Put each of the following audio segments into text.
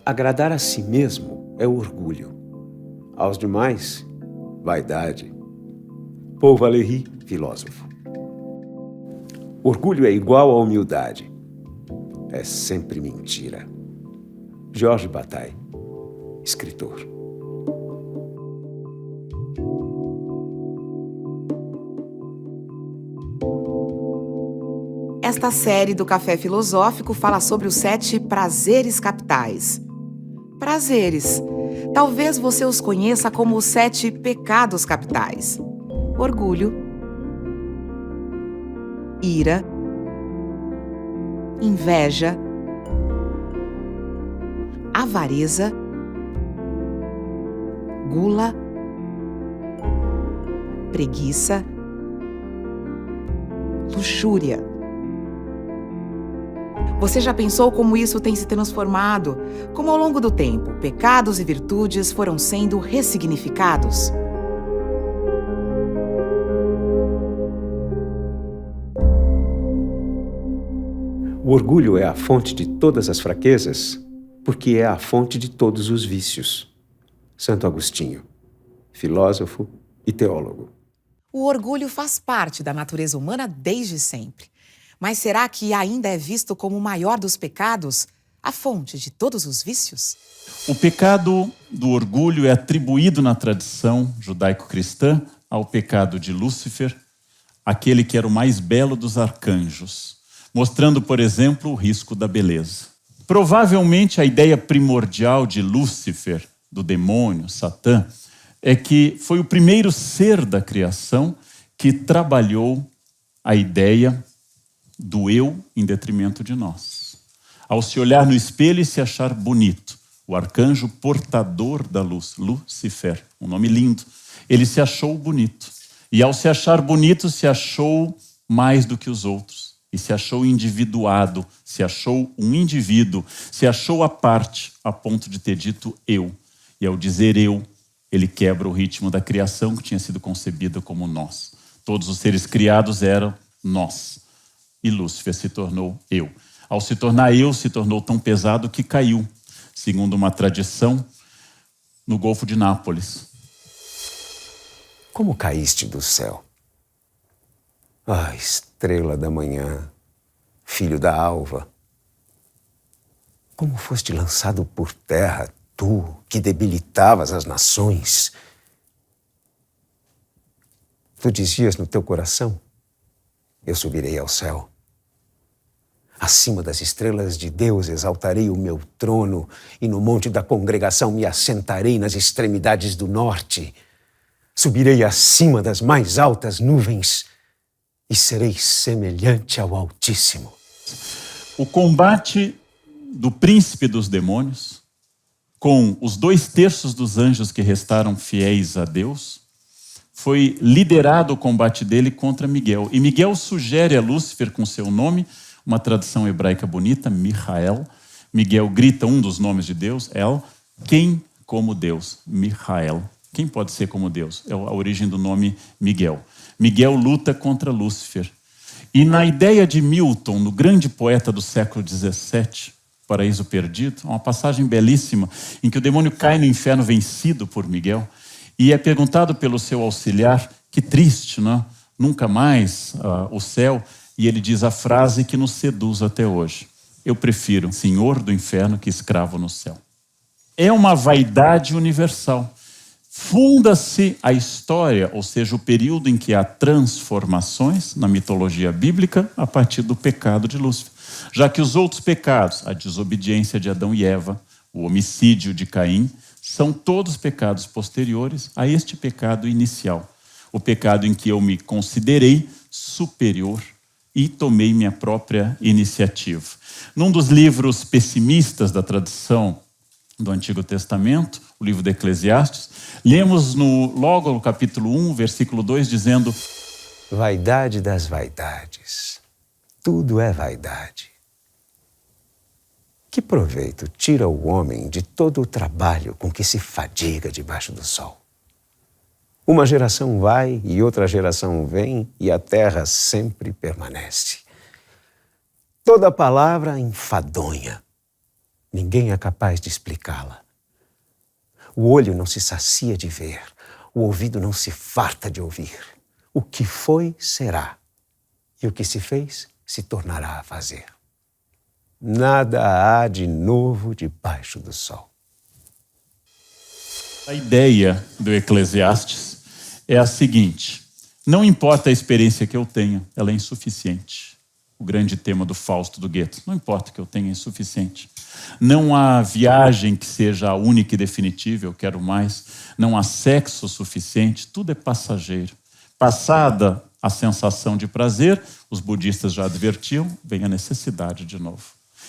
Agradar a si mesmo é orgulho. Aos demais, vaidade. Paul Valéry, filósofo. Orgulho é igual à humildade. É sempre mentira. Georges Bataille, escritor. Esta série do Café Filosófico fala sobre os 7 prazeres capitais. Prazeres. Talvez você os conheça como os 7 pecados capitais. Orgulho, ira, inveja, avareza, gula, preguiça, luxúria. Você já pensou como isso tem se transformado? Como ao longo do tempo, pecados e virtudes foram sendo ressignificados? O orgulho é a fonte de todas as fraquezas, porque é a fonte de todos os vícios. Santo Agostinho, filósofo e teólogo. O orgulho faz parte da natureza humana desde sempre. Mas será que ainda é visto como o maior dos pecados, a fonte de todos os vícios? O pecado do orgulho é atribuído na tradição judaico-cristã ao pecado de Lúcifer, aquele que era o mais belo dos arcanjos, mostrando, por exemplo, o risco da beleza. Provavelmente a ideia primordial de Lúcifer, do demônio, Satã, é que foi o primeiro ser da criação que trabalhou a ideia do eu em detrimento de nós. Ao se olhar no espelho e se achar bonito, o arcanjo portador da luz, Lúcifer, um nome lindo, ele se achou bonito. E ao se achar bonito, se achou mais do que os outros. E se achou individuado, se achou um indivíduo, se achou à parte, a ponto de ter dito eu. E ao dizer eu, ele quebra o ritmo da criação que tinha sido concebida como nós. Todos os seres criados eram nós. E Lúcifer se tornou eu. Ao se tornar eu, se tornou tão pesado que caiu, segundo uma tradição, no Golfo de Nápoles. Como caíste do céu? Ah, estrela da manhã, filho da alva. Como foste lançado por terra, tu que debilitavas as nações. Tu dizias no teu coração, eu subirei ao céu. Acima das estrelas de Deus exaltarei o meu trono e no monte da congregação me assentarei nas extremidades do norte. Subirei acima das mais altas nuvens e serei semelhante ao Altíssimo. O combate do príncipe dos demônios com os 2/3 dos anjos que restaram fiéis a Deus foi liderado o combate dele contra Miguel. E Miguel sugere a Lúcifer com seu nome, uma tradução hebraica bonita, Michael. Miguel grita um dos nomes de Deus, El. Quem como Deus? Michael. Quem pode ser como Deus? É a origem do nome Miguel. Miguel luta contra Lúcifer. E na ideia de Milton, no grande poeta do século XVII, Paraíso Perdido, uma passagem belíssima em que o demônio cai no inferno vencido por Miguel e é perguntado pelo seu auxiliar, que triste, não? Nunca mais o céu. E ele diz a frase que nos seduz até hoje. Eu prefiro senhor do inferno que escravo no céu. É uma vaidade universal. Funda-se a história, ou seja, o período em que há transformações na mitologia bíblica a partir do pecado de Lúcifer. Já que os outros pecados, a desobediência de Adão e Eva, o homicídio de Caim, são todos pecados posteriores a este pecado inicial. O pecado em que eu me considerei superior e tomei minha própria iniciativa. Num dos livros pessimistas da tradição do Antigo Testamento, o livro de Eclesiastes, lemos logo no capítulo 1, versículo 2, dizendo: Vaidade das vaidades, tudo é vaidade. Que proveito tira o homem de todo o trabalho com que se fadiga debaixo do sol? Uma geração vai e outra geração vem e a terra sempre permanece. Toda palavra enfadonha, Ninguém é capaz de explicá-la. O olho não se sacia de ver, o ouvido não se farta de ouvir. O que foi, será. E o que se fez, se tornará a fazer. Nada há de novo debaixo do sol. A ideia do Eclesiastes é a seguinte: não importa a experiência que eu tenha, ela é insuficiente. O grande tema do Fausto do Goethe: não importa que eu tenha, é insuficiente. Não há viagem que seja a única e definitiva, eu quero mais. Não há sexo suficiente, tudo é passageiro. Passada a sensação de prazer, os budistas já advertiam, vem a necessidade de novo.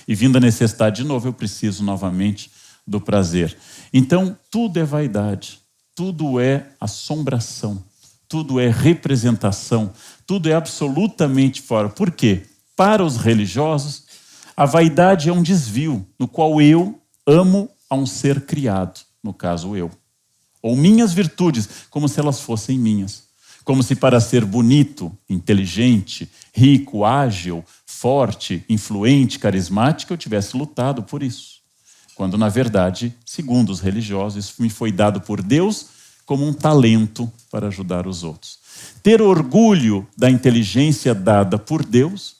E vindo a necessidade de novo, eu preciso novamente do prazer. Então, tudo é vaidade, tudo é assombração, tudo é representação, tudo é absolutamente fora. Por quê? Para os religiosos, a vaidade é um desvio no qual eu amo a um ser criado, no caso eu. Ou minhas virtudes, como se elas fossem minhas. Como se para ser bonito, inteligente, rico, ágil, forte, influente, carismático, eu tivesse lutado por isso. Quando, na verdade, segundo os religiosos, isso me foi dado por Deus como um talento para ajudar os outros. Ter orgulho da inteligência dada por Deus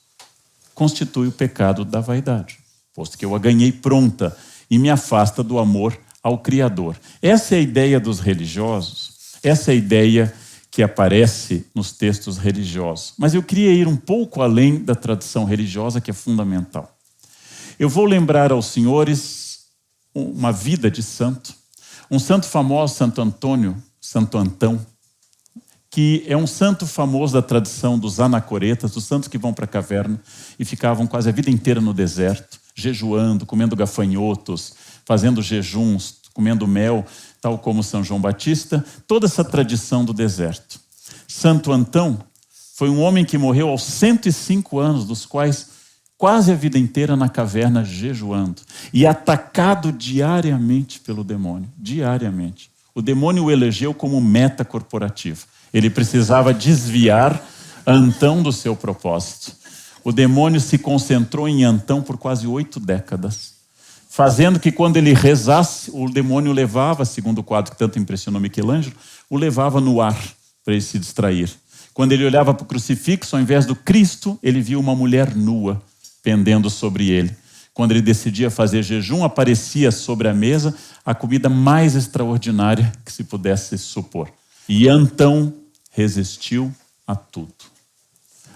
constitui o pecado da vaidade, posto que eu a ganhei pronta e me afasta do amor ao Criador. Essa é a ideia dos religiosos, essa é a ideia que aparece nos textos religiosos. Mas eu queria ir um pouco além da tradição religiosa, que é fundamental. Eu vou lembrar aos senhores uma vida de santo, um santo famoso, Santo Antônio, Santo Antão, que é um santo famoso da tradição dos anacoretas, dos santos que vão para a caverna e ficavam quase a vida inteira no deserto, jejuando, comendo gafanhotos, fazendo jejuns, comendo mel, tal como São João Batista, toda essa tradição do deserto. Santo Antão foi um homem que morreu aos 105 anos, dos quais quase a vida inteira na caverna jejuando e atacado diariamente pelo demônio, diariamente. O demônio o elegeu como meta corporativa. Ele precisava desviar Antão do seu propósito. O demônio se concentrou em Antão por quase 8 décadas, fazendo que quando ele rezasse, o demônio o levava, segundo o quadro que tanto impressionou Michelangelo, o levava no ar para ele se distrair. Quando ele olhava para o crucifixo, ao invés do Cristo, ele via uma mulher nua pendendo sobre ele. Quando ele decidia fazer jejum, aparecia sobre a mesa a comida mais extraordinária que se pudesse supor. E Antão resistiu a tudo.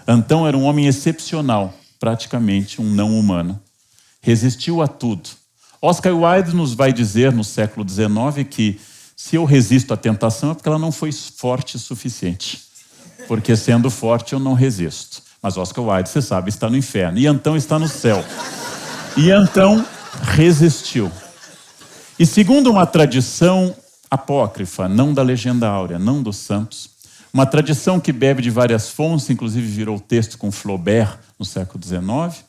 Antão era um homem excepcional, praticamente um não humano. Resistiu a tudo. Oscar Wilde nos vai dizer no século XIX que se eu resisto à tentação é porque ela não foi forte o suficiente. Porque sendo forte eu não resisto. Mas Oscar Wilde, você sabe, está no inferno. E Antão está no céu. E Antão resistiu. E segundo uma tradição apócrifa, não da legenda áurea, não dos santos, uma tradição que bebe de várias fontes, inclusive virou texto com Flaubert no século XIX,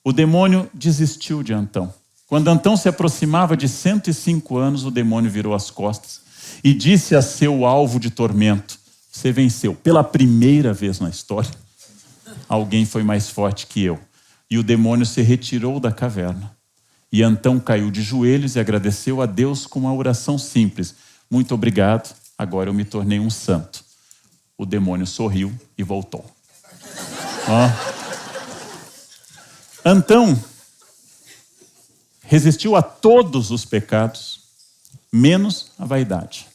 o demônio desistiu de Antão. Quando Antão se aproximava de 105 anos, o demônio virou as costas e disse a seu alvo de tormento: você venceu. Pela primeira vez na história, alguém foi mais forte que eu. E o demônio se retirou da caverna. E Antão caiu de joelhos e agradeceu a Deus com uma oração simples: muito obrigado, agora eu me tornei um santo. O demônio sorriu e voltou. Antão resistiu a todos os pecados, menos a vaidade.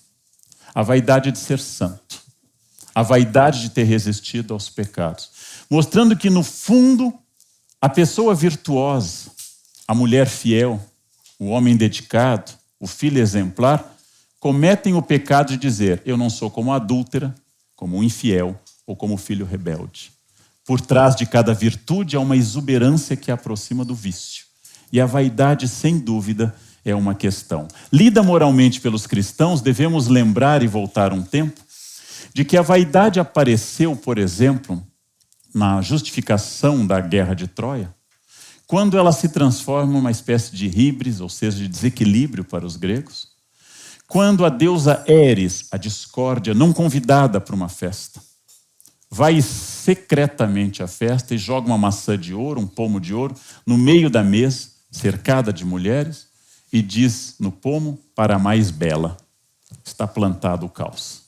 A vaidade de ser santo. A vaidade de ter resistido aos pecados. Mostrando que, no fundo, a pessoa virtuosa, a mulher fiel, o homem dedicado, o filho exemplar, cometem o pecado de dizer: eu não sou como a adúltera, como o infiel ou como o filho rebelde. Por trás de cada virtude há uma exuberância que aproxima do vício. E a vaidade, sem dúvida, é uma questão. Lida moralmente pelos cristãos, devemos lembrar e voltar um tempo de que a vaidade apareceu, por exemplo, na justificação da guerra de Troia, quando ela se transforma em uma espécie de híbris, ou seja, de desequilíbrio para os gregos, quando a deusa Eris, a discórdia, não convidada para uma festa, vai secretamente à festa e joga uma maçã de ouro, um pomo de ouro, no meio da mesa, cercada de mulheres, e diz no pomo, para a mais bela. Está plantado o caos.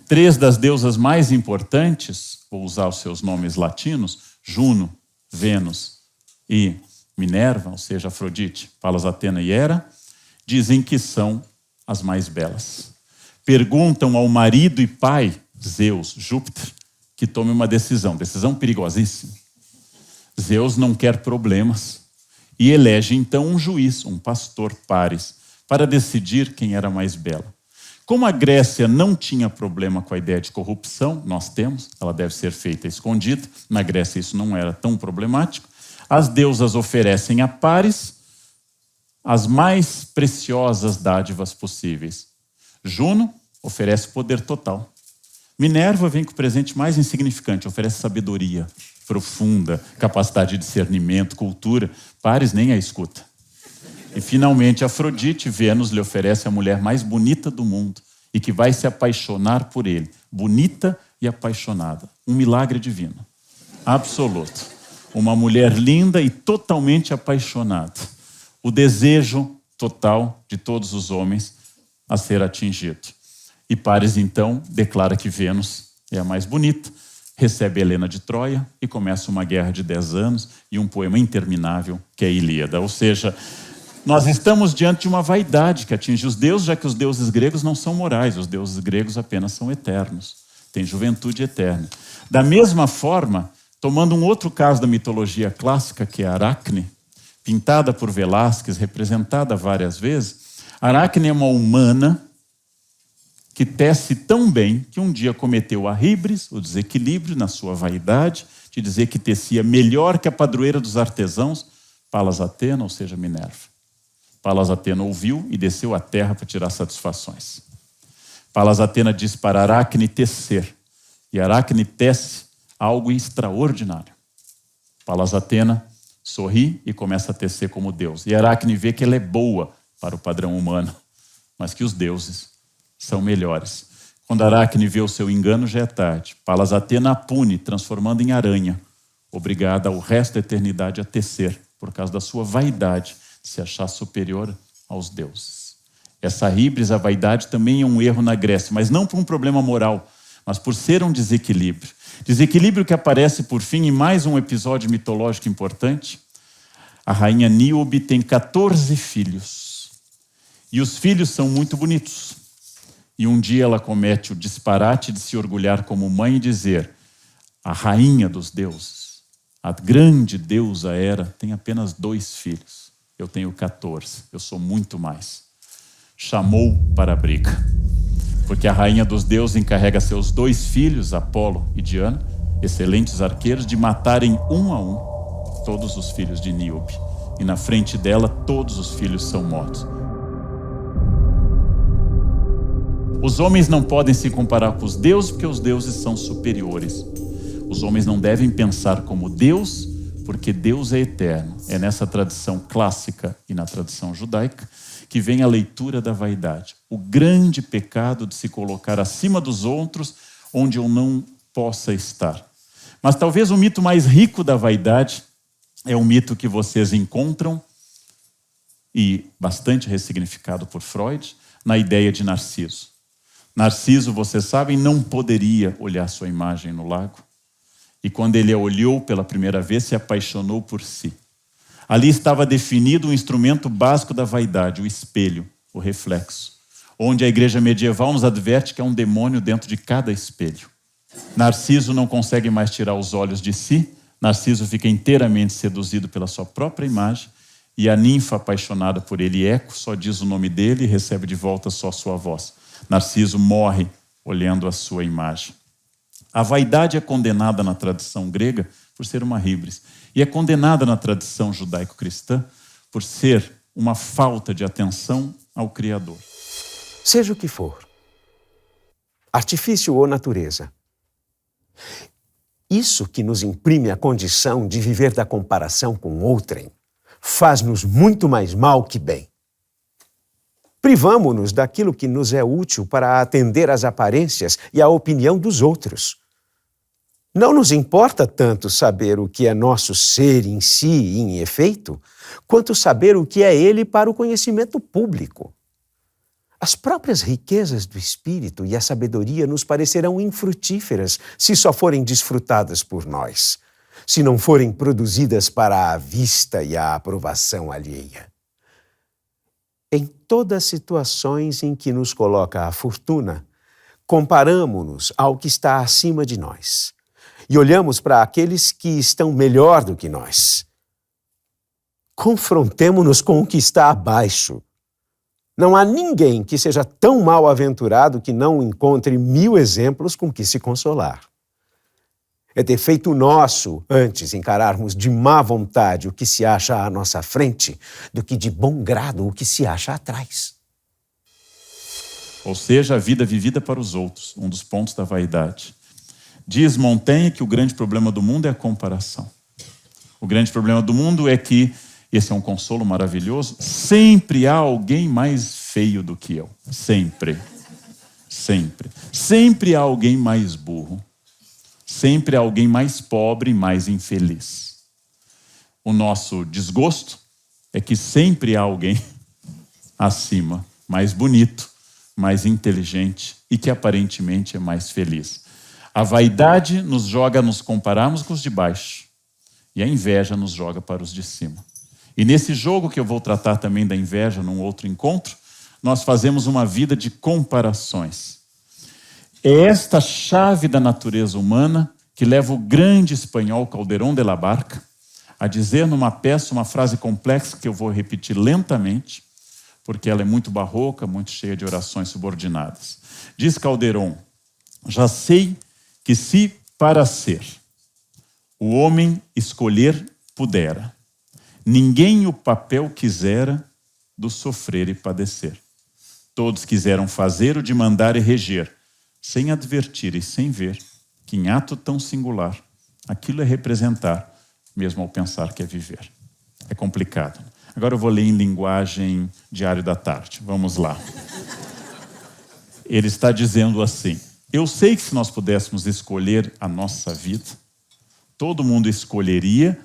3 das deusas mais importantes, vou usar os seus nomes latinos, Juno, Vênus e Minerva, ou seja, Afrodite, Palas, Atena e Hera, dizem que são as mais belas. Perguntam ao marido e pai, Zeus, Júpiter, que tome uma decisão perigosíssima. Zeus não quer problemas e elege então um juiz, um pastor Paris, para decidir quem era mais bela. Como a Grécia não tinha problema com a ideia de corrupção, nós temos, ela deve ser feita escondida, na Grécia isso não era tão problemático, as deusas oferecem a Paris as mais preciosas dádivas possíveis. Juno oferece poder total. Minerva vem com o presente mais insignificante, oferece sabedoria profunda, capacidade de discernimento, cultura. Paris nem a escuta. E finalmente Afrodite, Vênus, lhe oferece a mulher mais bonita do mundo e que vai se apaixonar por ele. Bonita e apaixonada. Um milagre divino. Absoluto. Uma mulher linda e totalmente apaixonada. O desejo total de todos os homens a ser atingido. E Paris, então, declara que Vênus é a mais bonita, recebe Helena de Troia e começa uma guerra de 10 anos e um poema interminável que é a Ilíada. Ou seja, nós estamos diante de uma vaidade que atinge os deuses, já que os deuses gregos não são morais, os deuses gregos apenas são eternos, têm juventude eterna. Da mesma forma, tomando um outro caso da mitologia clássica, que é Aracne, pintada por Velázquez, representada várias vezes, Aracne é uma humana que tece tão bem que um dia cometeu a híbris, o desequilíbrio na sua vaidade, de dizer que tecia melhor que a padroeira dos artesãos, Palas Atena, ou seja, Minerva. Palas Atena ouviu e desceu à terra para tirar satisfações. Palas Atena diz para Aracne tecer, e Aracne tece algo extraordinário. Palas Atena sorri e começa a tecer como Deus. E Aracne vê que ela é boa para o padrão humano, mas que os deuses são melhores. Quando Aracne vê o seu engano, já é tarde. Palas Atena a pune, transformando em aranha, obrigada ao resto da eternidade a tecer, por causa da sua vaidade, de se achar superior aos deuses. Essa híbris, a vaidade, também é um erro na Grécia, mas não por um problema moral, mas por ser um desequilíbrio. Desequilíbrio que aparece, por fim, em mais um episódio mitológico importante. A rainha Níobe tem 14 filhos. E os filhos são muito bonitos. E um dia ela comete o disparate de se orgulhar como mãe e dizer: a rainha dos deuses, a grande deusa Hera, tem apenas 2 filhos. Eu tenho 14, eu sou muito mais. Chamou para a briga. Porque a rainha dos deuses encarrega seus 2 filhos, Apolo e Diana, excelentes arqueiros, de matarem um a um todos os filhos de Níobe. E na frente dela, todos os filhos são mortos. Os homens não podem se comparar com os deuses, porque os deuses são superiores. Os homens não devem pensar como Deus, porque Deus é eterno. É nessa tradição clássica e na tradição judaica que vem a leitura da vaidade. O grande pecado de se colocar acima dos outros, onde eu não possa estar. Mas talvez o mito mais rico da vaidade é o mito que vocês encontram, e bastante ressignificado por Freud, na ideia de Narciso. Narciso, vocês sabem, não poderia olhar sua imagem no lago. E quando ele a olhou pela primeira vez, se apaixonou por si. Ali estava definido o instrumento básico da vaidade, o espelho, o reflexo. Onde a igreja medieval nos adverte que há um demônio dentro de cada espelho. Narciso não consegue mais tirar os olhos de si. Narciso fica inteiramente seduzido pela sua própria imagem. E a ninfa apaixonada por ele, Eco, só diz o nome dele e recebe de volta só sua voz. Narciso morre olhando a sua imagem. A vaidade é condenada na tradição grega por ser uma híbris. E é condenada na tradição judaico-cristã por ser uma falta de atenção ao Criador. Seja o que for, artifício ou natureza, isso que nos imprime a condição de viver da comparação com outrem faz-nos muito mais mal que bem. Privamo-nos daquilo que nos é útil para atender às aparências e à opinião dos outros. Não nos importa tanto saber o que é nosso ser em si e em efeito, quanto saber o que é ele para o conhecimento público. As próprias riquezas do espírito e a sabedoria nos parecerão infrutíferas se só forem desfrutadas por nós, se não forem produzidas para a vista e a aprovação alheia. Em todas as situações em que nos coloca a fortuna, comparamo-nos ao que está acima de nós e olhamos para aqueles que estão melhor do que nós. Confrontemo-nos com o que está abaixo. Não há ninguém que seja tão mal-aventurado que não encontre 1000 exemplos com que se consolar. É defeito nosso, antes, encararmos de má vontade o que se acha à nossa frente, do que de bom grado o que se acha atrás. Ou seja, a vida vivida para os outros, um dos pontos da vaidade. Diz Montaigne que o grande problema do mundo é a comparação. O grande problema do mundo é que, esse é um consolo maravilhoso, sempre há alguém mais feio do que eu. Sempre. Sempre. Sempre há alguém mais burro. Sempre há alguém mais pobre e mais infeliz. O nosso desgosto é que sempre há alguém acima, mais bonito, mais inteligente e que aparentemente é mais feliz. A vaidade nos joga a nos compararmos com os de baixo e a inveja nos joga para os de cima. E nesse jogo que eu vou tratar também da inveja num outro encontro, nós fazemos uma vida de comparações. É esta chave da natureza humana que leva o grande espanhol Calderón de la Barca a dizer numa peça uma frase complexa que eu vou repetir lentamente, porque ela é muito barroca, muito cheia de orações subordinadas. Diz Calderón: já sei que se para ser o homem escolher pudera, ninguém o papel quisera do sofrer e padecer. Todos quiseram fazer o de mandar e reger, sem advertir e sem ver que em ato tão singular aquilo é representar, mesmo ao pensar que é viver. É complicado. Agora eu vou ler em linguagem Diário da Tarde. Vamos lá. Ele está dizendo assim: eu sei que se nós pudéssemos escolher a nossa vida, todo mundo escolheria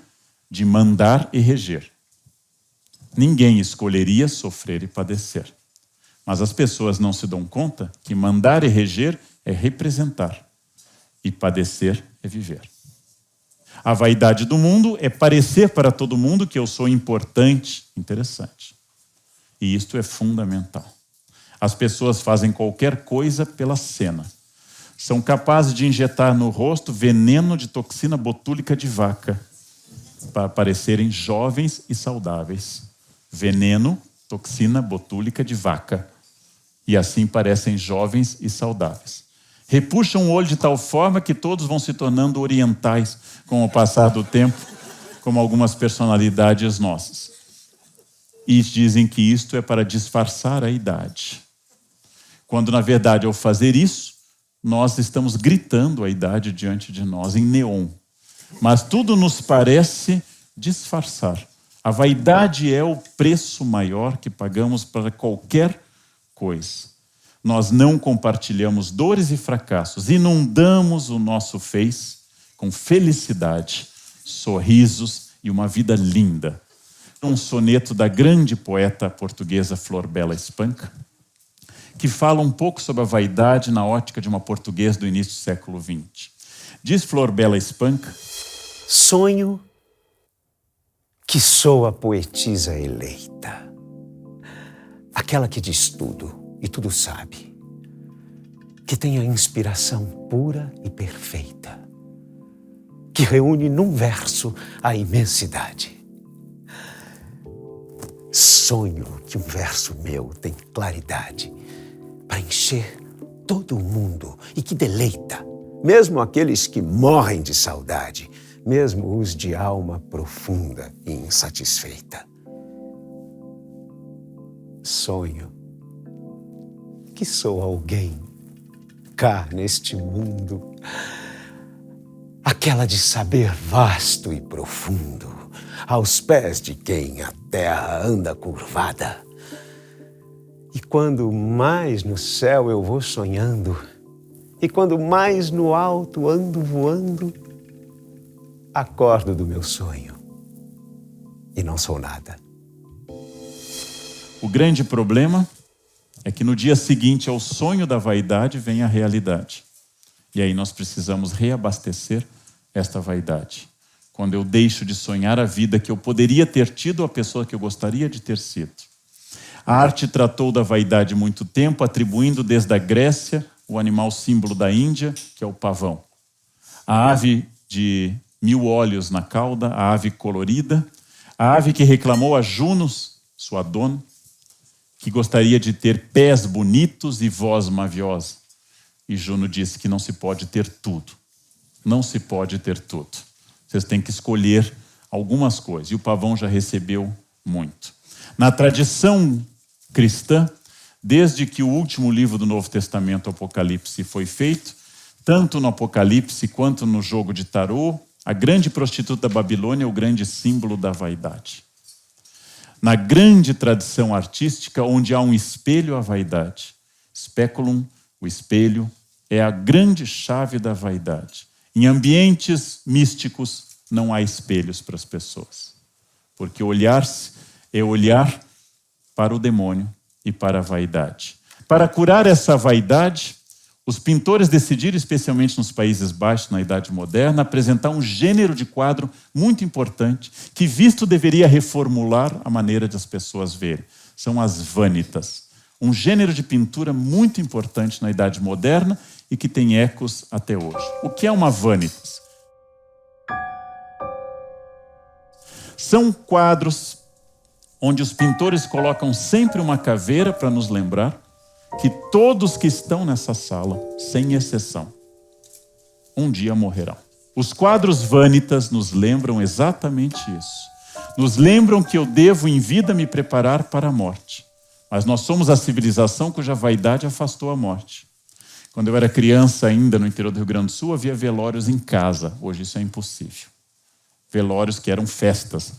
de mandar e reger. Ninguém escolheria sofrer e padecer. Mas as pessoas não se dão conta que mandar e reger é representar e padecer é viver. A vaidade do mundo é parecer para todo mundo que eu sou importante, interessante. E isto é fundamental. As pessoas fazem qualquer coisa pela cena. São capazes de injetar no rosto veneno de toxina botúlica de vaca para parecerem jovens e saudáveis. Veneno, toxina botúlica de vaca. E assim parecem jovens e saudáveis. Repuxam o olho de tal forma que todos vão se tornando orientais com o passar do tempo, como algumas personalidades nossas. E dizem que isto é para disfarçar a idade. Quando, na verdade, ao fazer isso, nós estamos gritando a idade diante de nós, em neon. Mas tudo nos parece disfarçar. A vaidade é o preço maior que pagamos para qualquer coisa. Nós não compartilhamos dores e fracassos, inundamos o nosso Face com felicidade, sorrisos e uma vida linda. Um soneto da grande poeta portuguesa Flor Bela Espanca, que fala um pouco sobre a vaidade na ótica de uma portuguesa do início do século XX. Diz Flor Bela Espanca: sonho que sou a poetisa eleita, aquela que diz tudo e tudo sabe, que tem a inspiração pura e perfeita, que reúne num verso a imensidade. Sonho que um verso meu tem claridade para encher todo o mundo e que deleita, mesmo aqueles que morrem de saudade, mesmo os de alma profunda e insatisfeita. Sonho que sou alguém cá neste mundo, aquela de saber vasto e profundo, aos pés de quem a terra anda curvada. E quando mais no céu eu vou sonhando, E quando mais no alto ando voando, acordo do meu sonho e não sou nada. O grande problema é que no dia seguinte ao sonho da vaidade vem a realidade. E aí nós precisamos reabastecer esta vaidade. Quando eu deixo de sonhar a vida que eu poderia ter tido, a pessoa que eu gostaria de ter sido. A arte tratou da vaidade muito tempo, atribuindo desde a Grécia o animal símbolo da Índia, que é o pavão. A ave de 1000 olhos na cauda, a ave colorida, a ave que reclamou a Juno, sua dona, que gostaria de ter pés bonitos e voz maviosa. E Juno disse que não se pode ter tudo. Não se pode ter tudo. Vocês têm que escolher algumas coisas. E o pavão já recebeu muito. Na tradição cristã, desde que o último livro do Novo Testamento, Apocalipse, foi feito, tanto no Apocalipse quanto no jogo de tarô, a grande prostituta da Babilônia é o grande símbolo da vaidade. Na grande tradição artística, onde há um espelho à vaidade, speculum, o espelho, é a grande chave da vaidade. Em ambientes místicos, não há espelhos para as pessoas. Porque olhar-se é olhar para o demônio e para a vaidade. Para curar essa vaidade, os pintores decidiram, especialmente nos Países Baixos, na Idade Moderna, apresentar um gênero de quadro muito importante, que visto deveria reformular a maneira de as pessoas verem. São as vanitas. Um gênero de pintura muito importante na Idade Moderna e que tem ecos até hoje. O que é uma vanitas? São quadros onde os pintores colocam sempre uma caveira para nos lembrar que todos que estão nessa sala, sem exceção, um dia morrerão. Os quadros vanitas nos lembram exatamente isso. Nos lembram que eu devo em vida me preparar para a morte. Mas nós somos a civilização cuja vaidade afastou a morte. Quando eu era criança ainda no interior do Rio Grande do Sul, havia velórios em casa. Hoje isso é impossível. Velórios que eram festas,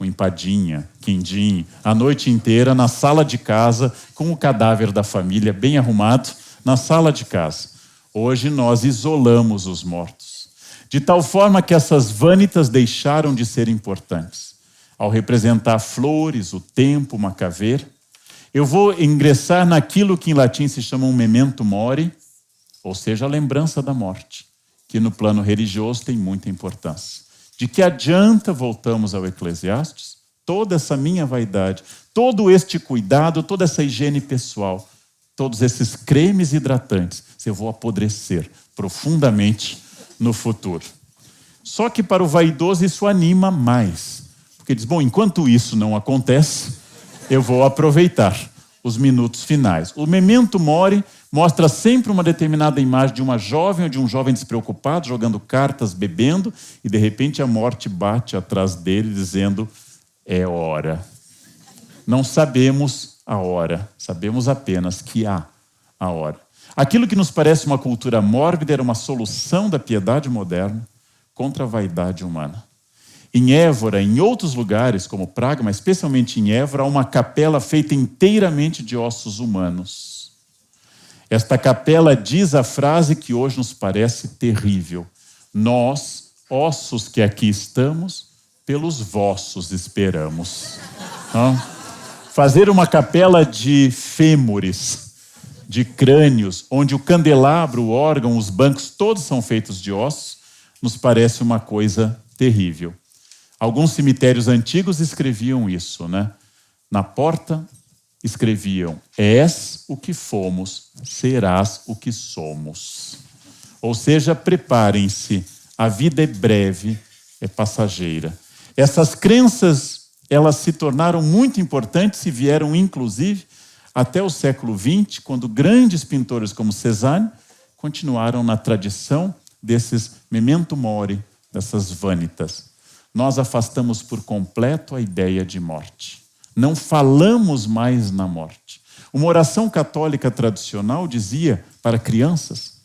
com empadinha, quindim, a noite inteira na sala de casa, com o cadáver da família bem arrumado, na sala de casa. Hoje nós isolamos os mortos. De tal forma que essas vanitas deixaram de ser importantes. Ao representar flores, o tempo, uma caveira, eu vou ingressar naquilo que em latim se chama um memento mori, ou seja, a lembrança da morte, que no plano religioso tem muita importância. De que adianta, voltamos ao Eclesiastes, toda essa minha vaidade, todo este cuidado, toda essa higiene pessoal, todos esses cremes hidratantes, se eu vou apodrecer profundamente no futuro. Só que para o vaidoso isso anima mais, porque diz, bom, enquanto isso não acontece, eu vou aproveitar os minutos finais. O memento mori mostra sempre uma determinada imagem de uma jovem ou de um jovem despreocupado, jogando cartas, bebendo, e de repente a morte bate atrás dele, dizendo, é hora. Não sabemos a hora, sabemos apenas que há a hora. Aquilo que nos parece uma cultura mórbida era uma solução da piedade moderna contra a vaidade humana. Em Évora, em outros lugares, como Praga, mas especialmente em Évora, há uma capela feita inteiramente de ossos humanos. Esta capela diz a frase que hoje nos parece terrível. Nós, ossos que aqui estamos, pelos vossos esperamos. Fazer uma capela de fêmures, de crânios, onde o candelabro, o órgão, os bancos, todos são feitos de ossos, nos parece uma coisa terrível. Alguns cemitérios antigos escreviam isso, né? Na porta escreviam, és o que fomos, serás o que somos. Ou seja, preparem-se, a vida é breve, é passageira. Essas crenças, elas se tornaram muito importantes e vieram, inclusive, até o século XX, quando grandes pintores como Cézanne continuaram na tradição desses memento mori, dessas vanitas. Nós afastamos por completo a ideia de morte. Não falamos mais na morte. Uma oração católica tradicional dizia para crianças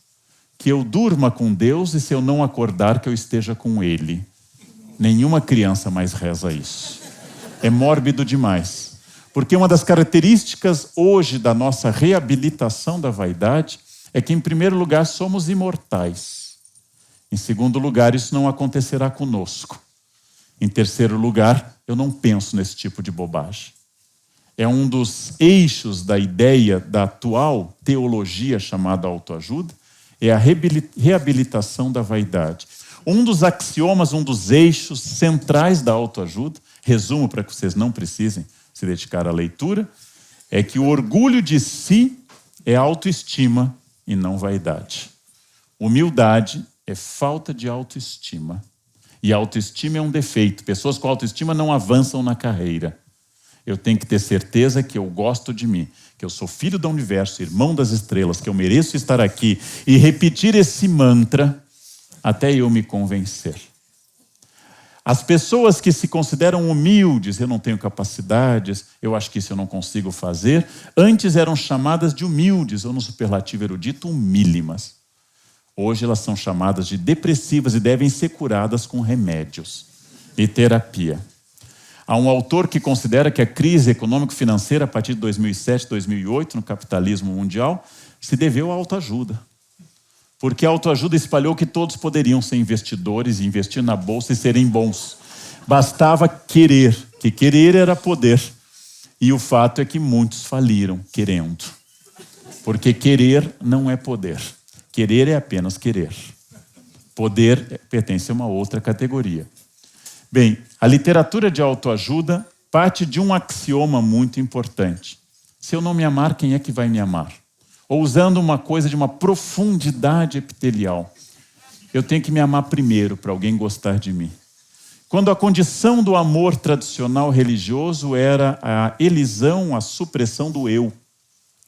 que eu durma com Deus e se eu não acordar que eu esteja com Ele. Nenhuma criança mais reza isso. É mórbido demais. Porque uma das características hoje da nossa reabilitação da vaidade é que, em primeiro lugar, somos imortais. Em segundo lugar, isso não acontecerá conosco. Em terceiro lugar, eu não penso nesse tipo de bobagem. É um dos eixos da ideia da atual teologia chamada autoajuda, é a reabilitação da vaidade. Um dos axiomas, um dos eixos centrais da autoajuda, resumo para que vocês não precisem se dedicar à leitura, é que o orgulho de si é autoestima e não vaidade. Humildade é falta de autoestima. E autoestima é um defeito. Pessoas com autoestima não avançam na carreira. Eu tenho que ter certeza que eu gosto de mim, que eu sou filho do universo, irmão das estrelas, que eu mereço estar aqui e repetir esse mantra até eu me convencer. As pessoas que se consideram humildes, eu não tenho capacidades, eu acho que isso eu não consigo fazer, antes eram chamadas de humildes, ou no superlativo erudito, humílimas. Hoje elas são chamadas de depressivas e devem ser curadas com remédios e terapia. Há um autor que considera que a crise econômico-financeira a partir de 2007, 2008, no capitalismo mundial, se deveu à autoajuda. Porque a autoajuda espalhou que todos poderiam ser investidores e investir na bolsa e serem bons. Bastava querer, que querer era poder. E o fato é que muitos faliram querendo. Porque querer não é poder. Querer é apenas querer. Poder pertence a uma outra categoria. Bem, a literatura de autoajuda parte de um axioma muito importante. Se eu não me amar, quem é que vai me amar? Ou usando uma coisa de uma profundidade epitelial. Eu tenho que me amar primeiro para alguém gostar de mim. Quando a condição do amor tradicional religioso era a elisão, a supressão do eu,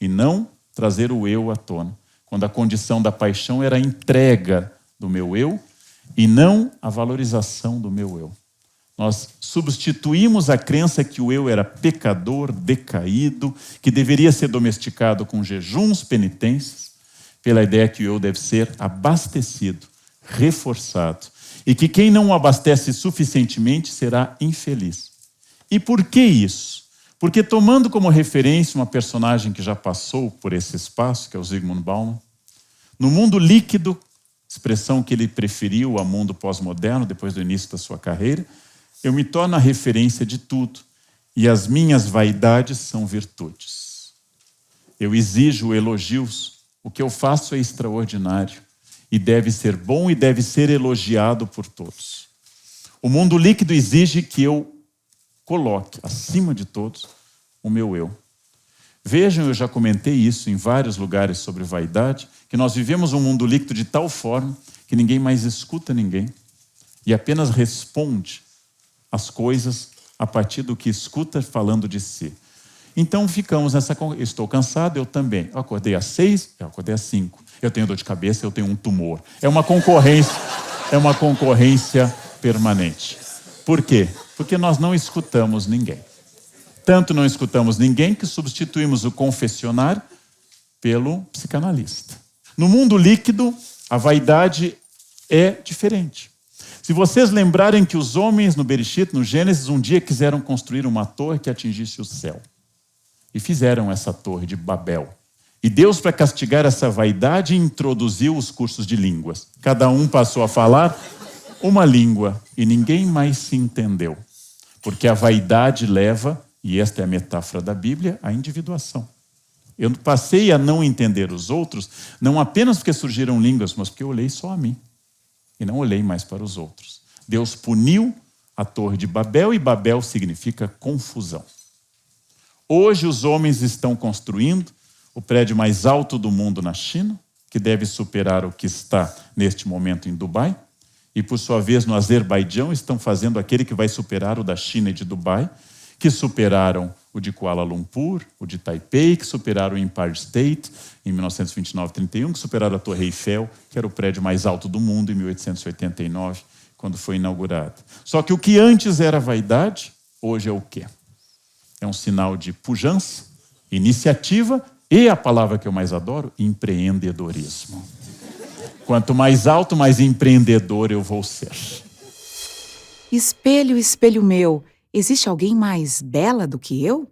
e não trazer o eu à tona. Quando a condição da paixão era a entrega do meu eu e não a valorização do meu eu. Nós substituímos a crença que o eu era pecador, decaído, que deveria ser domesticado com jejuns, penitências, pela ideia que o eu deve ser abastecido, reforçado, e que quem não o abastece suficientemente será infeliz. E por que isso? Porque tomando como referência uma personagem que já passou por esse espaço, que é o Zygmunt Bauman, no mundo líquido, expressão que ele preferiu ao mundo pós-moderno, depois do início da sua carreira, eu me torno a referência de tudo, e as minhas vaidades são virtudes. Eu exijo elogios, o que eu faço é extraordinário, e deve ser bom e deve ser elogiado por todos. O mundo líquido exige que eu coloque, acima de todos, o meu eu. Vejam, eu já comentei isso em vários lugares sobre vaidade, que nós vivemos um mundo líquido de tal forma que ninguém mais escuta ninguém e apenas responde as coisas a partir do que escuta falando de si. Então ficamos nessa... Estou cansado, eu também. Eu acordei às 6, eu acordei às 5. Eu tenho dor de cabeça, eu tenho um tumor. É uma concorrência permanente. Por quê? Porque nós não escutamos ninguém. Tanto não escutamos ninguém que substituímos o confessionário pelo psicanalista. No mundo líquido, a vaidade é diferente. Se vocês lembrarem que os homens no Bereshit, no Gênesis, um dia quiseram construir uma torre que atingisse o céu. E fizeram essa torre de Babel. E Deus, para castigar essa vaidade, introduziu os cursos de línguas. Cada um passou a falar uma língua e ninguém mais se entendeu. Porque a vaidade leva, e esta é a metáfora da Bíblia, à individuação. Eu passei a não entender os outros, não apenas porque surgiram línguas, mas porque eu olhei só a mim. E não olhei mais para os outros. Deus puniu a torre de Babel, e Babel significa confusão. Hoje os homens estão construindo o prédio mais alto do mundo na China, que deve superar o que está neste momento em Dubai, e por sua vez no Azerbaijão estão fazendo aquele que vai superar o da China e de Dubai, que superaram o de Kuala Lumpur, o de Taipei, que superaram o Empire State em 1929-31, que superaram a Torre Eiffel, que era o prédio mais alto do mundo em 1889, quando foi inaugurado. Só que o que antes era vaidade, hoje é o quê? É um sinal de pujança, iniciativa e, a palavra que eu mais adoro, empreendedorismo. Quanto mais alto, mais empreendedor eu vou ser. Espelho, espelho meu, existe alguém mais bela do que eu?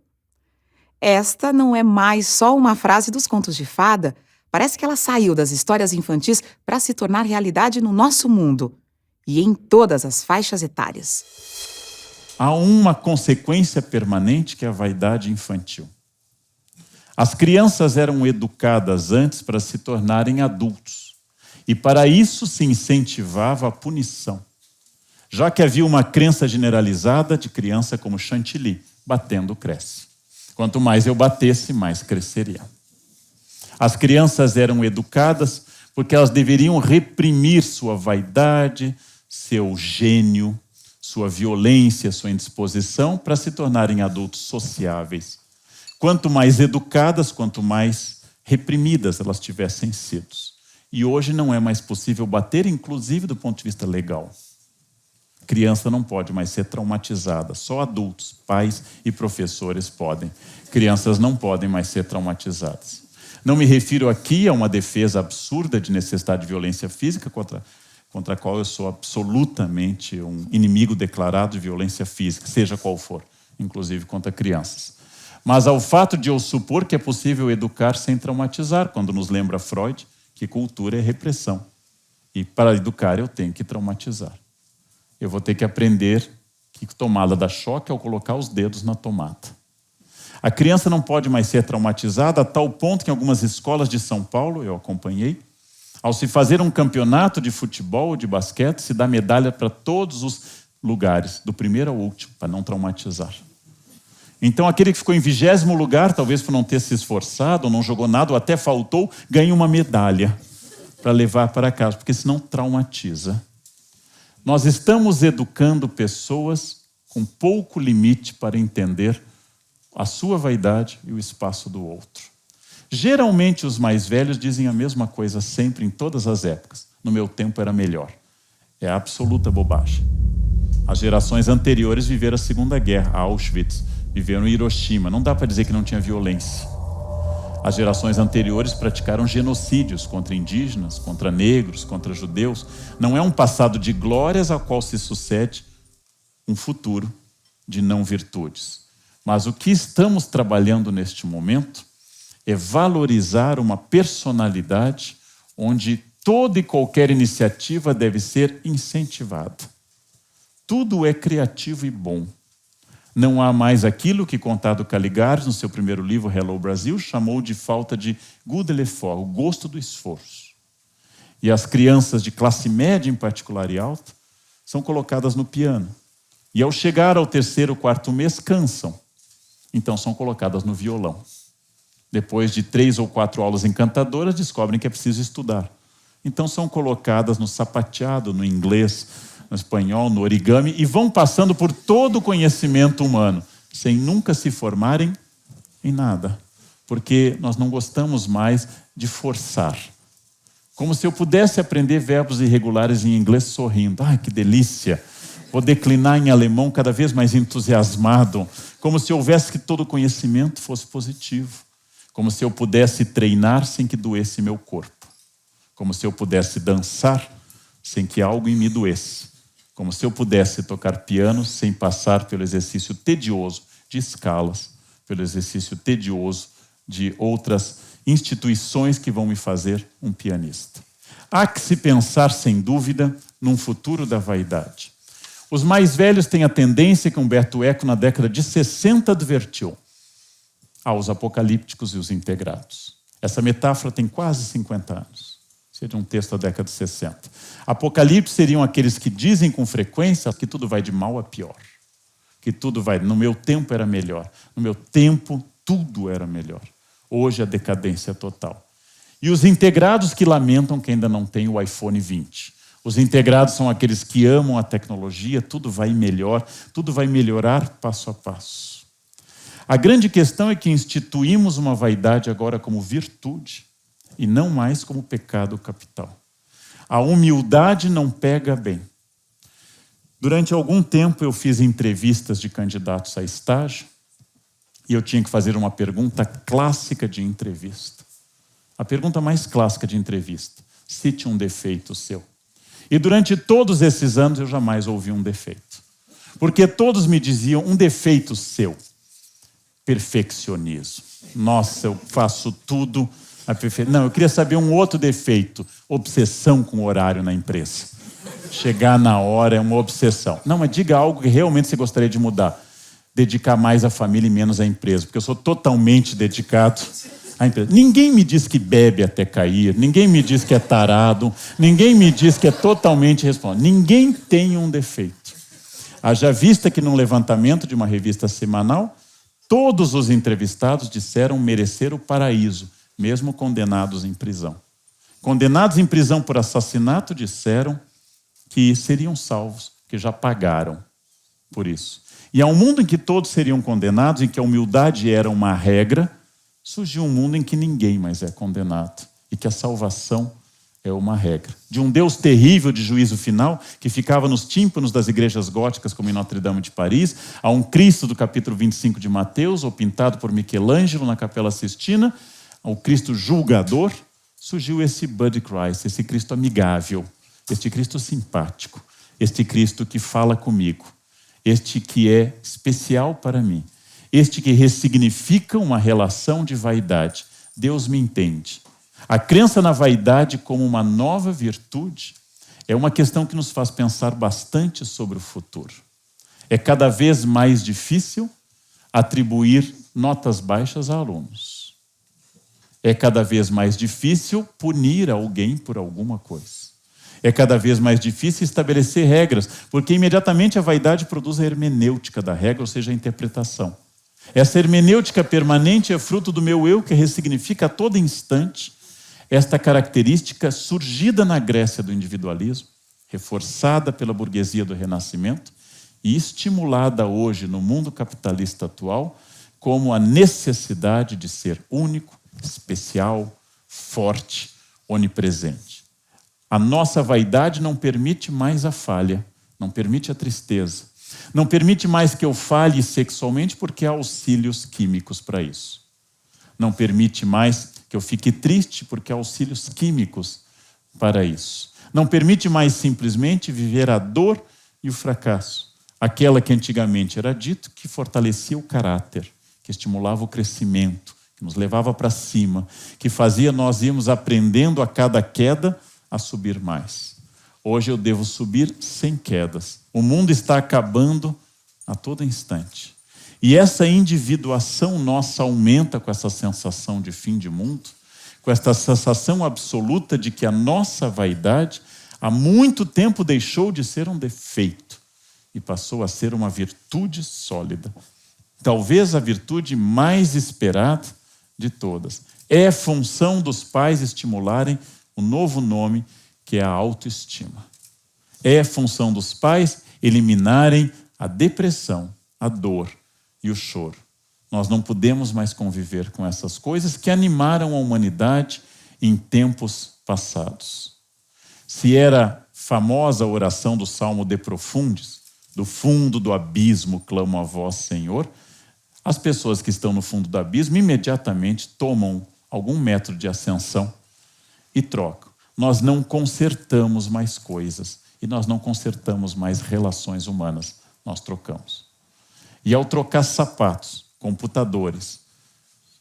Esta não é mais só uma frase dos contos de fada, Parece que ela saiu das histórias infantis para se tornar realidade no nosso mundo e em todas as faixas etárias. Há uma consequência permanente que é a vaidade infantil. As crianças eram educadas antes para se tornarem adultos. E para isso se incentivava a punição. Já que havia uma crença generalizada de criança como chantilly, batendo cresce. Quanto mais eu batesse, mais cresceria. As crianças eram educadas porque elas deveriam reprimir sua vaidade, seu gênio, sua violência, sua indisposição, para se tornarem adultos sociáveis. Quanto mais educadas, quanto mais reprimidas elas tivessem sido. E hoje não é mais possível bater, inclusive do ponto de vista legal. Criança não pode mais ser traumatizada. Só adultos, pais e professores podem. Crianças não podem mais ser traumatizadas. Não me refiro aqui a uma defesa absurda de necessidade de violência física, contra a qual eu sou absolutamente um inimigo declarado de violência física, seja qual for, inclusive contra crianças. Mas ao fato de eu supor que é possível educar sem traumatizar, quando nos lembra Freud que cultura é repressão. E para educar eu tenho que traumatizar. Eu vou ter que aprender que tomada dá choque ao colocar os dedos na tomada. A criança não pode mais ser traumatizada a tal ponto que em algumas escolas de São Paulo, eu acompanhei, ao se fazer um campeonato de futebol ou de basquete, se dá medalha para todos os lugares, do primeiro ao último, para não traumatizar. Então aquele que ficou em 20º lugar, talvez por não ter se esforçado, ou não jogou nada, ou até faltou, ganha uma medalha para levar para casa, porque senão traumatiza. Nós estamos educando pessoas com pouco limite para entender a sua vaidade e o espaço do outro. Geralmente os mais velhos dizem a mesma coisa sempre, em todas as épocas. No meu tempo era melhor. É absoluta bobagem. As gerações anteriores viveram a Segunda Guerra, a Auschwitz, viveram em Hiroshima. Não dá para dizer que não tinha violência. As gerações anteriores praticaram genocídios contra indígenas, contra negros, contra judeus. Não é um passado de glórias ao qual se sucede um futuro de não virtudes. Mas o que estamos trabalhando neste momento é valorizar uma personalidade onde toda e qualquer iniciativa deve ser incentivada. Tudo é criativo e bom. Não há mais aquilo que Conrado Caligares, no seu primeiro livro, Hello Brasil, chamou de falta de goût de l'effort, o gosto do esforço. E as crianças de classe média, em particular e alta, são colocadas no piano. E ao chegar ao 3º, 4º mês, cansam. Então são colocadas no violão. Depois de 3 ou 4 aulas encantadoras, descobrem que é preciso estudar. Então são colocadas no sapateado, no inglês, no espanhol, no origami, e vão passando por todo o conhecimento humano, sem nunca se formarem em nada. Porque nós não gostamos mais de forçar. Como se eu pudesse aprender verbos irregulares em inglês sorrindo. Ai, que delícia! Vou declinar em alemão cada vez mais entusiasmado. Como se houvesse que todo conhecimento fosse positivo. Como se eu pudesse treinar sem que doesse meu corpo. Como se eu pudesse dançar sem que algo em mim doesse. Como se eu pudesse tocar piano sem passar pelo exercício tedioso de escalas, pelo exercício tedioso de outras instituições que vão me fazer um pianista. Há que se pensar, sem dúvida, num futuro da vaidade. Os mais velhos têm a tendência que Humberto Eco, na década de 60, advertiu aos apocalípticos e os integrados. Essa metáfora tem quase 50 anos. Seria um texto da década de 60. Apocalipse seriam aqueles que dizem com frequência que tudo vai de mal a pior. Que tudo vai... No meu tempo era melhor. No meu tempo, tudo era melhor. Hoje a decadência é total. E os integrados que lamentam que ainda não tem o iPhone 20. Os integrados são aqueles que amam a tecnologia, tudo vai melhor, tudo vai melhorar passo a passo. A grande questão é que instituímos uma vaidade agora como virtude e não mais como pecado capital. A humildade não pega bem. Durante algum tempo eu fiz entrevistas de candidatos a estágio e eu tinha que fazer uma pergunta clássica de entrevista. A pergunta mais clássica de entrevista: cite um defeito seu. E durante todos esses anos eu jamais ouvi um defeito. Porque todos me diziam um defeito seu. Perfeccionismo. Nossa, eu faço tudo Não, eu queria saber um outro defeito. Obsessão com o horário na empresa. Chegar na hora é uma obsessão. Não, mas diga algo que realmente você gostaria de mudar. Dedicar mais à família e menos à empresa. Porque eu sou totalmente dedicado à empresa. Ninguém me diz que bebe até cair. Ninguém me diz que é tarado. Ninguém me diz que é totalmente responsável. Ninguém tem um defeito. Haja vista que num levantamento de uma revista semanal, todos os entrevistados disseram merecer o paraíso, mesmo condenados em prisão. Condenados em prisão por assassinato disseram que seriam salvos, que já pagaram por isso. E há um mundo em que todos seriam condenados, em que a humildade era uma regra, surgiu um mundo em que ninguém mais é condenado e que a salvação é uma regra. De um Deus terrível de juízo final, que ficava nos tímpanos das igrejas góticas, como em Notre-Dame de Paris, a um Cristo do capítulo 25 de Mateus, ou pintado por Michelangelo na Capela Sistina, ao Cristo julgador, surgiu esse Buddy Christ, esse Cristo amigável, este Cristo simpático, este Cristo que fala comigo, este que é especial para mim, este que ressignifica uma relação de vaidade. Deus me entende. A crença na vaidade como uma nova virtude é uma questão que nos faz pensar bastante sobre o futuro. É cada vez mais difícil atribuir notas baixas a alunos. É cada vez mais difícil punir alguém por alguma coisa. É cada vez mais difícil estabelecer regras, porque imediatamente a vaidade produz a hermenêutica da regra, ou seja, a interpretação. Essa hermenêutica permanente é fruto do meu eu, que ressignifica a todo instante esta característica surgida na Grécia do individualismo, reforçada pela burguesia do Renascimento e estimulada hoje no mundo capitalista atual como a necessidade de ser único, especial, forte, onipresente. A nossa vaidade não permite mais a falha, não permite a tristeza, não permite mais que eu falhe sexualmente porque há auxílios químicos para isso. Não permite mais que eu fique triste porque há auxílios químicos para isso. Não permite mais simplesmente viver a dor e o fracasso. Aquela que antigamente era dito que fortalecia o caráter, que estimulava o crescimento, que nos levava para cima, que fazia nós irmos aprendendo a cada queda a subir mais. Hoje eu devo subir sem quedas. O mundo está acabando a todo instante. E essa individuação nossa aumenta com essa sensação de fim de mundo, com essa sensação absoluta de que a nossa vaidade há muito tempo deixou de ser um defeito e passou a ser uma virtude sólida. Talvez a virtude mais esperada de todas. É função dos pais estimularem o novo nome, que é a autoestima. É função dos pais eliminarem a depressão, a dor e o choro. Nós não podemos mais conviver com essas coisas que animaram a humanidade em tempos passados. Se era famosa a oração do Salmo de Profundis, do fundo do abismo clamo a vós, Senhor, as pessoas que estão no fundo do abismo imediatamente tomam algum método de ascensão e trocam. Nós não consertamos mais coisas e nós não consertamos mais relações humanas, nós trocamos. E ao trocar sapatos, computadores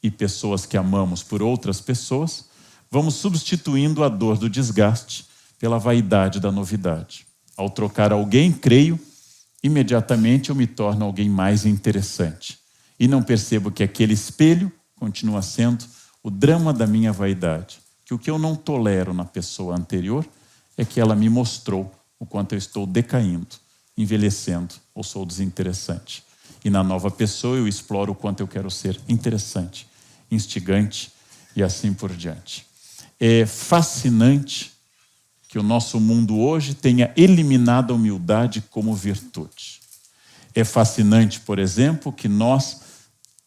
e pessoas que amamos por outras pessoas, vamos substituindo a dor do desgaste pela vaidade da novidade. Ao trocar alguém, creio, imediatamente eu me torno alguém mais interessante. E não percebo que aquele espelho continua sendo o drama da minha vaidade. Que o que eu não tolero na pessoa anterior é que ela me mostrou o quanto eu estou decaindo, envelhecendo ou sou desinteressante. E na nova pessoa eu exploro o quanto eu quero ser interessante, instigante e assim por diante. É fascinante que o nosso mundo hoje tenha eliminado a humildade como virtude. É fascinante, por exemplo, que nós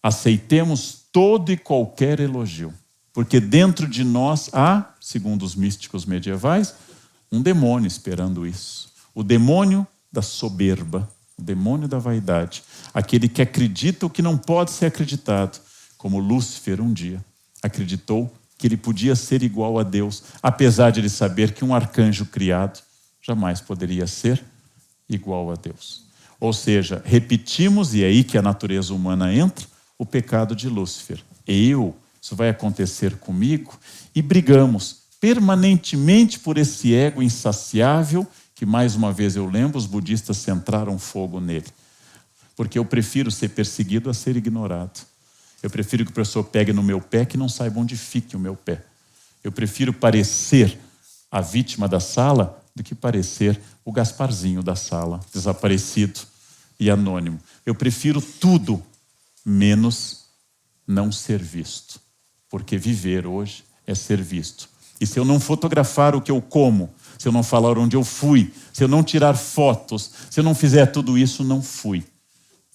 aceitemos todo e qualquer elogio, porque dentro de nós há, segundo os místicos medievais, um demônio esperando isso. O demônio da soberba, o demônio da vaidade, aquele que acredita o que não pode ser acreditado, como Lúcifer um dia acreditou que ele podia ser igual a Deus, apesar de ele saber que um arcanjo criado jamais poderia ser igual a Deus. Ou seja, repetimos, e é aí que a natureza humana entra, o pecado de Lúcifer. Eu Isso vai acontecer comigo? E brigamos permanentemente por esse ego insaciável, que mais uma vez eu lembro, os budistas centraram fogo nele. Porque eu prefiro ser perseguido a ser ignorado. Eu prefiro que o professor pegue no meu pé que não saiba onde fique o meu pé. Eu prefiro parecer a vítima da sala do que parecer o Gasparzinho da sala, desaparecido e anônimo. Eu prefiro tudo menos não ser visto. Porque viver hoje é ser visto. E se eu não fotografar o que eu como, se eu não falar onde eu fui, se eu não tirar fotos, se eu não fizer tudo isso, não fui.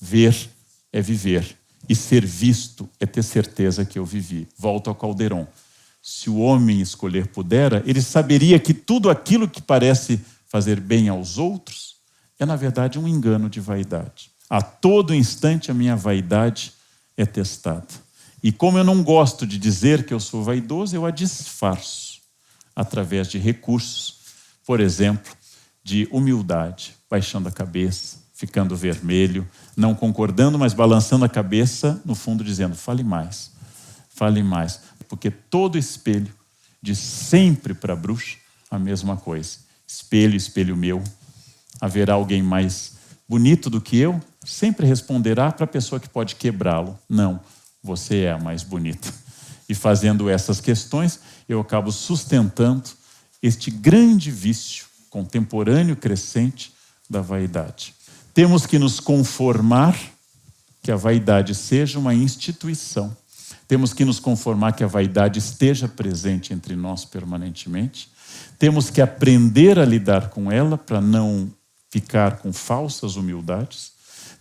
Ver é viver. E ser visto é ter certeza que eu vivi. Volto ao Calderon. Se o homem escolher pudera, ele saberia que tudo aquilo que parece fazer bem aos outros é, na verdade, um engano de vaidade. A todo instante a minha vaidade é testada. E como eu não gosto de dizer que eu sou vaidoso, eu a disfarço através de recursos, por exemplo, de humildade, baixando a cabeça, ficando vermelho, não concordando, mas balançando a cabeça, no fundo dizendo, fale mais, fale mais. Porque todo espelho diz sempre para a bruxa a mesma coisa. Espelho, espelho meu, haverá alguém mais bonito do que eu? Sempre responderá para a pessoa que pode quebrá-lo. Não, você é a mais bonita. E fazendo essas questões, eu acabo sustentando este grande vício contemporâneo crescente da vaidade. Temos que nos conformar que a vaidade seja uma instituição. Temos que nos conformar que a vaidade esteja presente entre nós permanentemente. Temos que aprender a lidar com ela para não ficar com falsas humildades.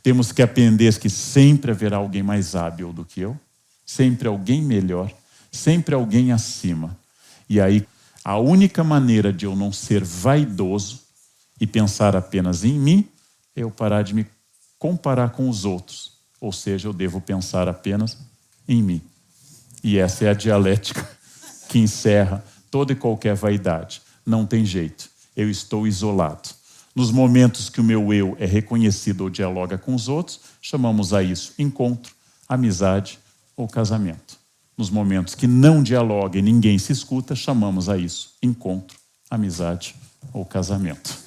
Temos que aprender que sempre haverá alguém mais hábil do que eu, sempre alguém melhor, sempre alguém acima. E aí, a única maneira de eu não ser vaidoso e pensar apenas em mim é eu parar de me comparar com os outros. Ou seja, eu devo pensar apenas em mim. E essa é a dialética que encerra toda e qualquer vaidade. Não tem jeito, eu estou isolado. Nos momentos que o meu eu é reconhecido ou dialoga com os outros, chamamos a isso encontro, amizade ou casamento. Nos momentos que não dialoga e ninguém se escuta, chamamos a isso encontro, amizade ou casamento.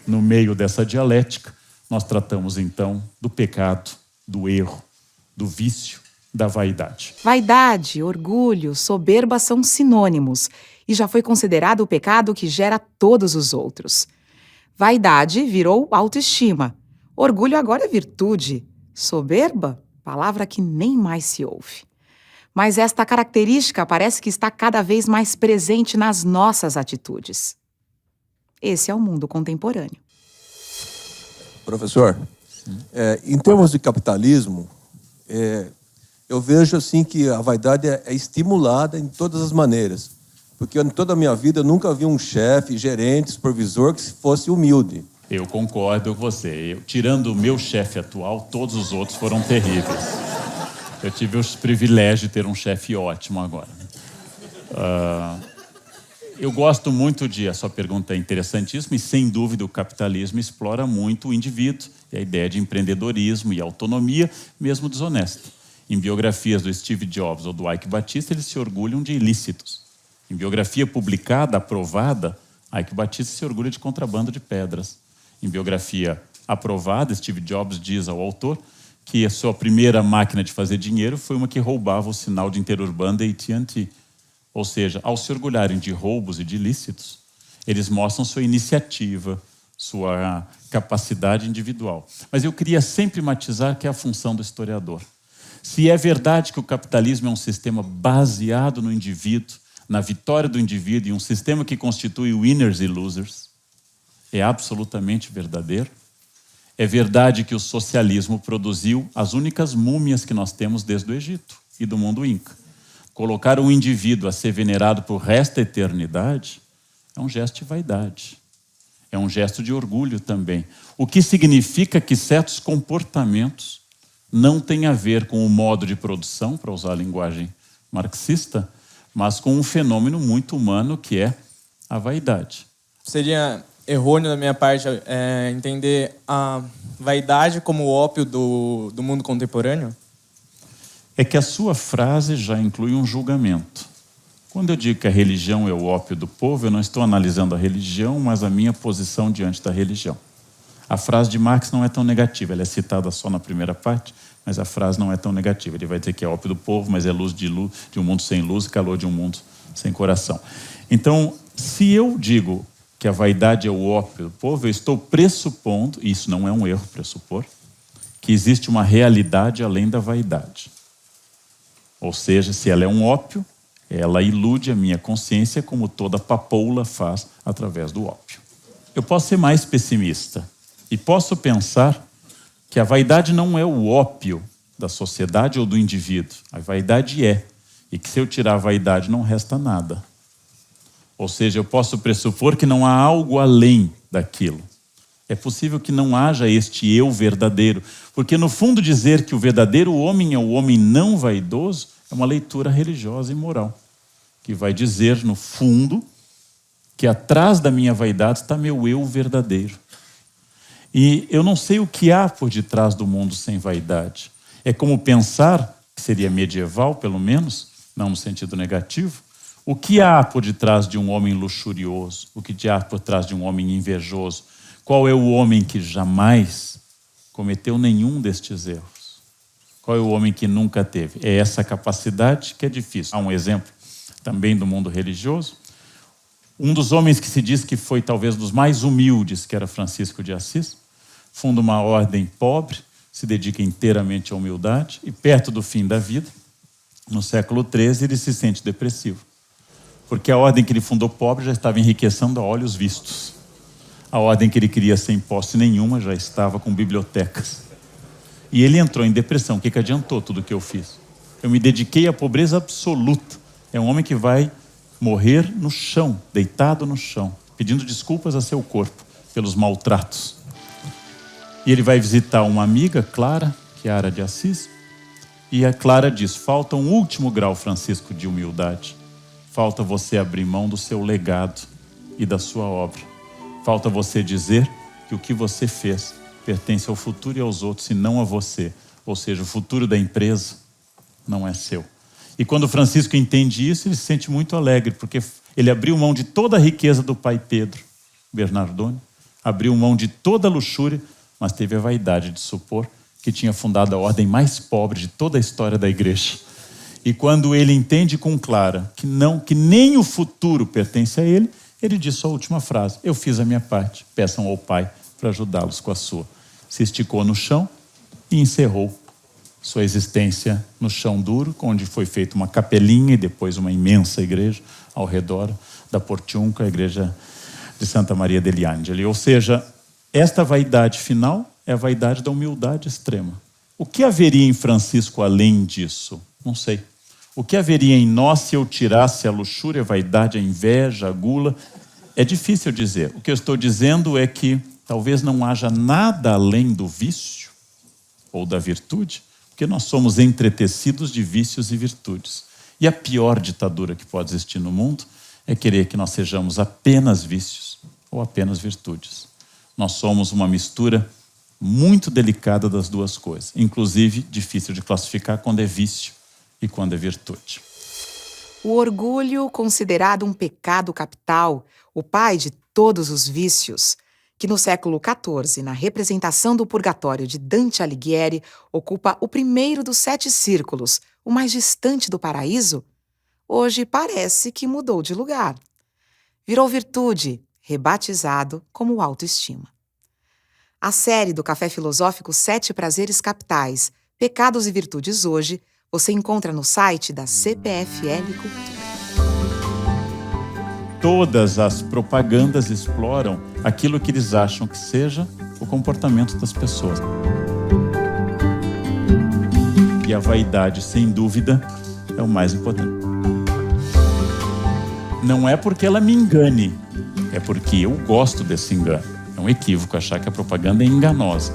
No meio dessa dialética, nós tratamos então do pecado, do erro, do vício, da vaidade. Vaidade, orgulho, soberba são sinônimos e já foi considerado o pecado que gera todos os outros. Vaidade virou autoestima. Orgulho agora é virtude. Soberba, palavra que nem mais se ouve. Mas esta característica parece que está cada vez mais presente nas nossas atitudes. Esse é o mundo contemporâneo. Professor, em termos de capitalismo, eu vejo assim que a vaidade é estimulada em todas as maneiras. Porque em toda a minha vida eu nunca vi um chefe, gerente, supervisor que fosse humilde. Eu concordo com você. Tirando o meu chefe atual, todos os outros foram terríveis. Eu tive o privilégio de ter um chefe ótimo agora. Eu gosto muito a sua pergunta é interessantíssima e, sem dúvida, o capitalismo explora muito o indivíduo e a ideia de empreendedorismo e autonomia, mesmo desonesta. Em biografias do Steve Jobs ou do Ike Batista, eles se orgulham de ilícitos. Em biografia publicada, aprovada, Ike Batista se orgulha de contrabando de pedras. Em biografia aprovada, Steve Jobs diz ao autor que a sua primeira máquina de fazer dinheiro foi uma que roubava o sinal de interurbano da AT&T. Ou seja, ao se orgulharem de roubos e de ilícitos, eles mostram sua iniciativa, sua capacidade individual. Mas eu queria sempre matizar que é a função do historiador. Se é verdade que o capitalismo é um sistema baseado no indivíduo, na vitória do indivíduo, e um sistema que constitui winners e losers, é absolutamente verdadeiro. É verdade que o socialismo produziu as únicas múmias que nós temos desde o Egito e do mundo Inca. Colocar um indivíduo a ser venerado por resto da eternidade é um gesto de vaidade. É um gesto de orgulho também. O que significa que certos comportamentos não têm a ver com o modo de produção, para usar a linguagem marxista, mas com um fenômeno muito humano que é a vaidade. Seria errôneo da minha parte entender a vaidade como o ópio do mundo contemporâneo? é que a sua frase já inclui um julgamento. Quando eu digo que a religião é o ópio do povo, eu não estou analisando a religião, mas a minha posição diante da religião. A frase de Marx não é tão negativa, ela é citada só na primeira parte, mas a frase não é tão negativa. Ele vai dizer que é ópio do povo, mas é luz de um mundo sem luz e calor de um mundo sem coração. Então, se eu digo que a vaidade é o ópio do povo, eu estou pressupondo, e isso não é um erro pressupor, que existe uma realidade além da vaidade. Ou seja, se ela é um ópio, ela ilude a minha consciência como toda papoula faz através do ópio. Eu posso ser mais pessimista e posso pensar que a vaidade não é o ópio da sociedade ou do indivíduo. A vaidade é. E que se eu tirar a vaidade não resta nada. Ou seja, eu posso pressupor que não há algo além daquilo. É possível que não haja este eu verdadeiro, porque no fundo dizer que o verdadeiro homem é o homem não vaidoso é uma leitura religiosa e moral, que vai dizer no fundo que atrás da minha vaidade está meu eu verdadeiro. E eu não sei o que há por detrás do mundo sem vaidade. É como pensar, que seria medieval pelo menos, não no sentido negativo, o que há por detrás de um homem luxurioso, o que há por trás de um homem invejoso. Qual é o homem que jamais cometeu nenhum destes erros? Qual é o homem que nunca teve? É essa capacidade que é difícil. Há um exemplo também do mundo religioso. Um dos homens que se diz que foi talvez dos mais humildes, que era Francisco de Assis, funda uma ordem pobre, se dedica inteiramente à humildade, e perto do fim da vida, no século XIII, ele se sente depressivo. Porque a ordem que ele fundou pobre já estava enriquecendo a olhos vistos. A ordem que ele queria sem posse nenhuma já estava com bibliotecas. E ele entrou em depressão. O que adiantou tudo o que eu fiz? Eu me dediquei à pobreza absoluta. É um homem que vai morrer no chão, deitado no chão, pedindo desculpas a seu corpo pelos maltratos. E ele vai visitar uma amiga, Clara, Chiara de Assis, e a Clara diz: falta um último grau, Francisco, de humildade. Falta você abrir mão do seu legado e da sua obra. Falta você dizer que o que você fez pertence ao futuro e aos outros e não a você. Ou seja, o futuro da empresa não é seu. E quando Francisco entende isso, ele se sente muito alegre, porque ele abriu mão de toda a riqueza do pai Pedro Bernardone, abriu mão de toda a luxúria, mas teve a vaidade de supor que tinha fundado a ordem mais pobre de toda a história da igreja. E quando ele entende com Clara que nem o futuro pertence a ele, ele diz sua última frase: eu fiz a minha parte, peçam ao Pai para ajudá-los com a sua. Se esticou no chão e encerrou sua existência no chão duro, onde foi feita uma capelinha e depois uma imensa igreja ao redor da Portiunca, a igreja de Santa Maria degli Angeli. Ou seja, esta vaidade final é a vaidade da humildade extrema. O que haveria em Francisco além disso? Não sei. O que haveria em nós se eu tirasse a luxúria, a vaidade, a inveja, a gula? É difícil dizer. O que eu estou dizendo é que talvez não haja nada além do vício ou da virtude, porque nós somos entretecidos de vícios e virtudes. E a pior ditadura que pode existir no mundo é querer que nós sejamos apenas vícios ou apenas virtudes. Nós somos uma mistura muito delicada das duas coisas. Inclusive, difícil de classificar quando é vício e quando é virtude. O orgulho, considerado um pecado capital, o pai de todos os vícios, que no século XIV, na representação do Purgatório de Dante Alighieri, ocupa o primeiro dos 7 círculos, o mais distante do paraíso, hoje parece que mudou de lugar. Virou virtude, rebatizado como autoestima. A série do Café Filosófico 7 Prazeres Capitais, Pecados e Virtudes Hoje, você encontra no site da CPFL Cultura. Todas as propagandas exploram aquilo que eles acham que seja o comportamento das pessoas. E a vaidade, sem dúvida, é o mais importante. Não é porque ela me engane, é porque eu gosto desse engano. É um equívoco achar que a propaganda é enganosa.